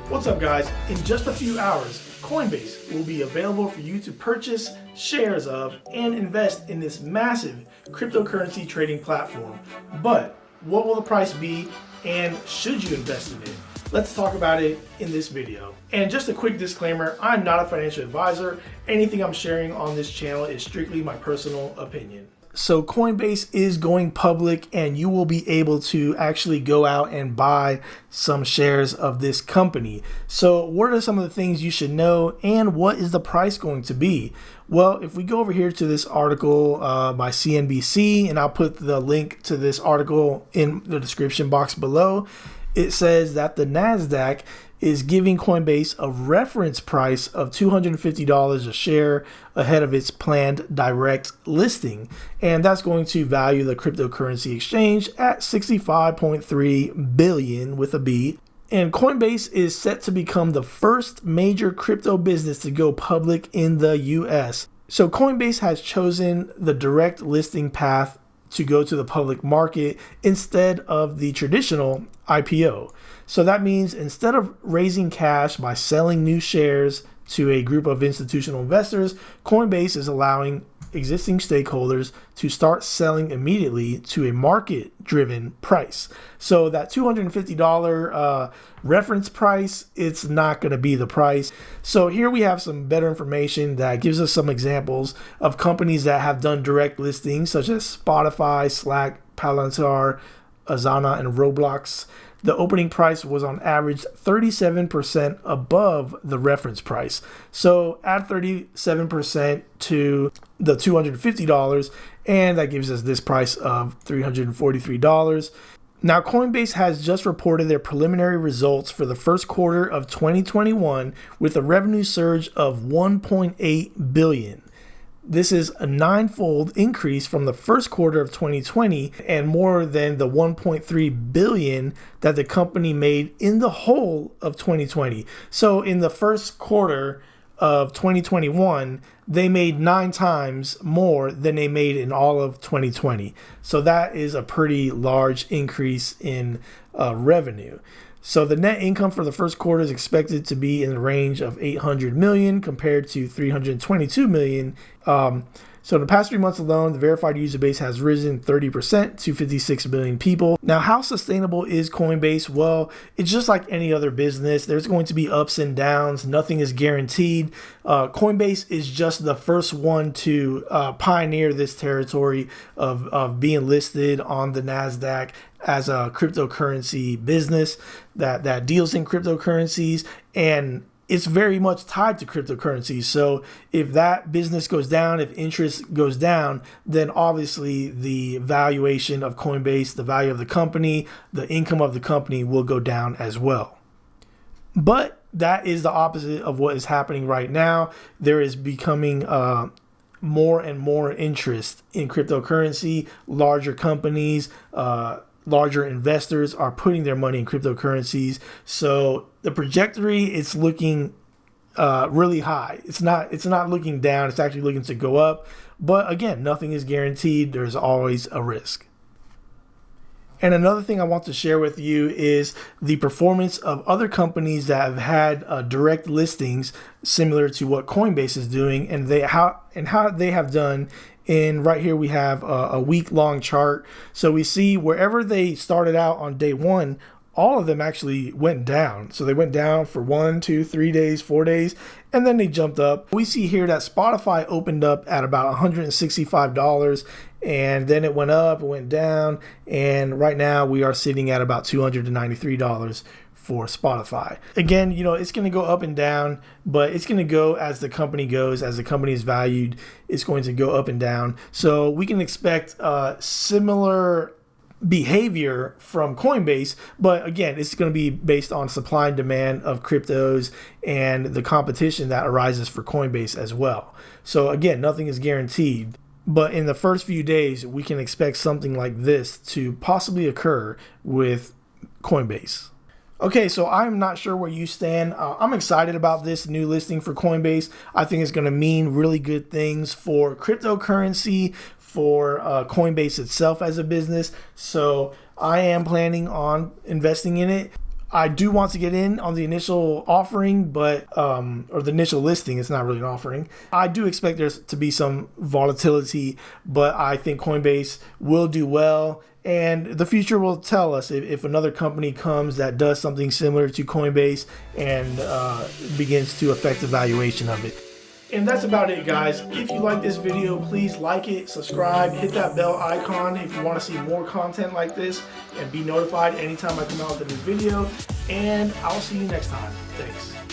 What's up, guys? In just a few hours, Coinbase will be available for you to purchase shares of and invest in this massive cryptocurrency trading platform. But what will the price be, and should you invest in it? Let's talk about it in this video. And just a quick disclaimer, I'm not a financial advisor. Anything I'm sharing on this channel is strictly my personal opinion. So Coinbase is going public, and you will be able to actually go out and buy some shares of this company. So what are some of the things you should know, and what is the price going to be? Well, if we go over here to this article by CNBC, and I'll put the link to this article in the description box below, it says that the NASDAQ is giving Coinbase a reference price of $250 a share ahead of its planned direct listing. And that's going to value the cryptocurrency exchange at $65.3 billion with a B. And Coinbase is set to become the first major crypto business to go public in the US. So Coinbase has chosen the direct listing path to go to the public market instead of the traditional IPO. So that means instead of raising cash by selling new shares to a group of institutional investors, Coinbase is allowing existing stakeholders to start selling immediately to a market-driven price. So that $250 reference price, it's not going to be the price. So here we have some better information that gives us some examples of companies that have done direct listings, such as Spotify, Slack, Palantir, Asana, and Roblox. The opening price was on average 37% above the reference price. So add 37% to the $250, and that gives us this price of $343. Now, Coinbase has just reported their preliminary results for the first quarter of 2021 with a revenue surge of $1.8 billion. This is a ninefold increase from the first quarter of 2020 and more than the $1.3 billion that the company made in the whole of 2020. So in the first quarter of 2021, they made 9 times more than they made in all of 2020. So that is a pretty large increase in revenue. So the net income for the first quarter is expected to be in the range of $800 million compared to $322 million. So in the past 3 months alone, the verified user base has risen 30% to 56 million people. Now, how sustainable is Coinbase? Well, it's just like any other business. There's going to be ups and downs. Nothing is guaranteed. Coinbase is just the first one to pioneer this territory of being listed on the NASDAQ as a cryptocurrency business that deals in cryptocurrencies, and it's very much tied to cryptocurrencies. So if that business goes down, if interest goes down, then obviously the valuation of Coinbase, the value of the company, the income of the company will go down as well. But that is the opposite of what is happening right now. There is becoming more and more interest in cryptocurrency. Larger companies, larger investors are putting their money in cryptocurrencies. So the trajectory, it's looking really high. It's not looking down. It's actually looking to go up. But again, nothing is guaranteed. There's always a risk. And another thing I want to share with you is the performance of other companies that have had direct listings similar to what Coinbase is doing, and how they have done. And right here we have a week-long chart. So we see wherever they started out on day one, all of them actually went down. So they went down for 1, 2, 3 days, 4 days, and then they jumped up. We see here that Spotify opened up at about $165, and then it went up, it went down, and right now we are sitting at about $293 for Spotify. Again, it's going to go up and down, but it's going to go as the company goes, as the company is valued, it's going to go up and down. So we can expect similar behavior from Coinbase, but again, it's going to be based on supply and demand of cryptos and the competition that arises for Coinbase as well. So again, nothing is guaranteed, but in the first few days, we can expect something like this to possibly occur with Coinbase. Okay, so I'm not sure where you stand. I'm excited about this new listing for Coinbase. I think it's going to mean really good things for cryptocurrency, for Coinbase itself as a business. So I am planning on investing in it. I do want to get in on the initial offering, but or the initial listing. It's not really an offering. I do expect there's to be some volatility, but I think Coinbase will do well. And the future will tell us if another company comes that does something similar to Coinbase and begins to affect the valuation of it. And that's about it, guys. If you like this video, please like it, subscribe, hit that bell icon if you want to see more content like this, and be notified anytime I come out with a new video. And I'll see you next time. Thanks.